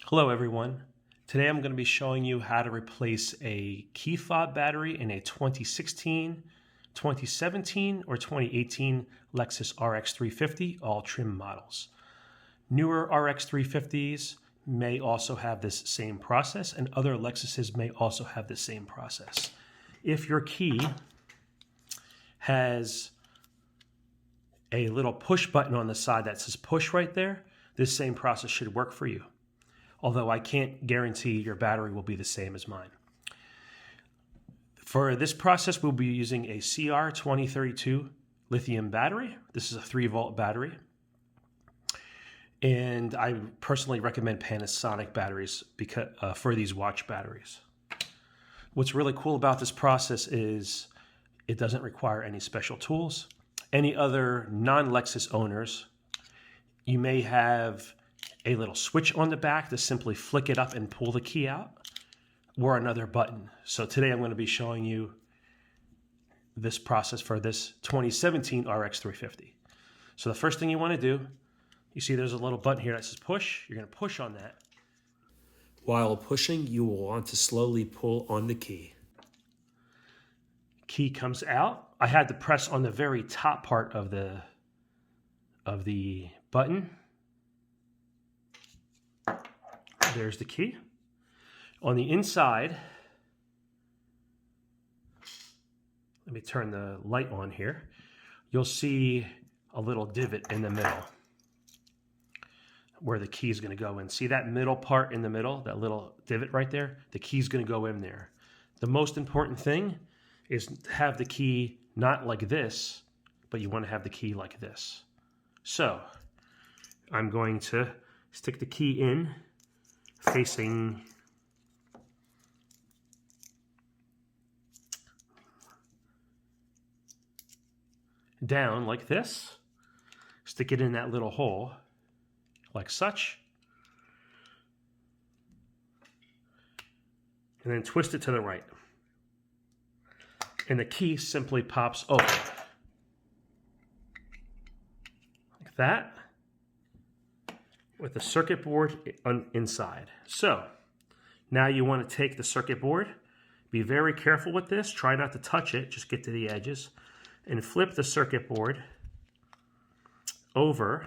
Hello everyone. Today I'm going to be showing you how to replace a key fob battery in a 2016, 2017, or 2018 Lexus RX350, all trim models. Newer RX350s may also have this same process, and other Lexuses may also have the same process. If your key has a little push button on the side that says push right there, this same process should work for you. Although I can't guarantee your battery will be the same as mine. For this process, we'll be using a CR2032 lithium battery. This is a 3-volt battery. And I personally recommend Panasonic batteries because, for these watch batteries. What's really cool about this process is it doesn't require any special tools. Any other non-Lexus owners, you may have a little switch on the back to simply flick it up and pull the key out, or another button. So today I'm going to be showing you this process for this 2017 RX350. So the first thing you want to do, you see there's a little button here that says push. You're going to push on that. While pushing, you will want to slowly pull on the key. Key comes out. I had to press on the very top part of the button. There's the key. On the inside, let me turn the light on here. You'll see a little divot in the middle where the key is going to go in. See that middle part in the middle, that little divot right there? The key is going to go in there. The most important thing is to have the key not like this, but you want to have the key like this. So I'm going to stick the key in facing down like this. Stick it in that little hole like such. And then twist it to the right. And the key simply pops open. Like that. With the circuit board inside. So now you want to take the circuit board, be very careful with this, try not to touch it, just get to the edges, and flip the circuit board over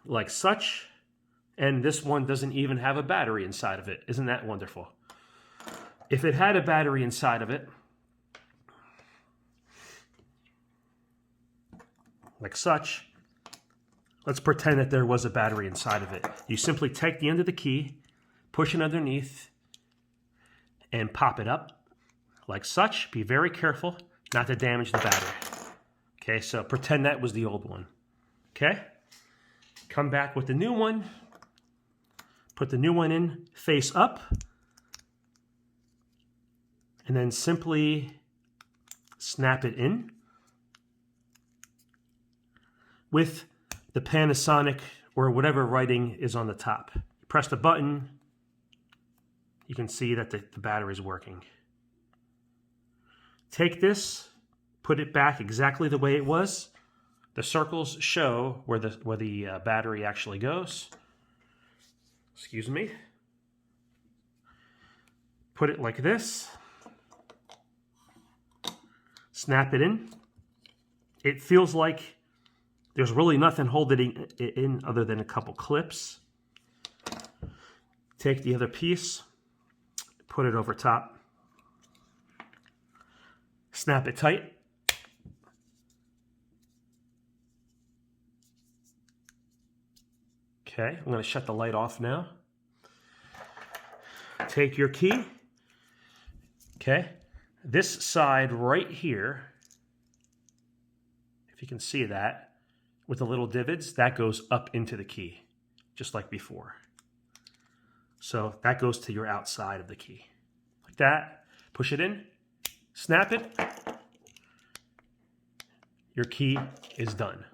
like such, and this one doesn't even have a battery inside of it. Isn't that wonderful? If it had a battery inside of it, like such, let's pretend that there was a battery inside of it. You simply take the end of the key, push it underneath, and pop it up like such. Be very careful not to damage the battery. Okay, so pretend that was the old one. Okay, come back with the new one, put the new one in face up, and then simply snap it in with the Panasonic or whatever writing is on the top. You press the button, you can see that the battery is working. Take this, put it back exactly the way it was. The circles show where the battery actually goes. Excuse me. Put it like this. Snap it in. It feels like there's really nothing holding it in other than a couple clips. Take the other piece, put it over top, snap it tight. Okay, I'm going to shut the light off now. Take your key. Okay, this side right here, if you can see that, with the little divots, that goes up into the key, just like before. So that goes to your outside of the key. Like that, push it in, snap it, your key is done.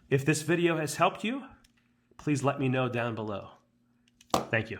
If this video has helped you, please let me know down below. Thank you.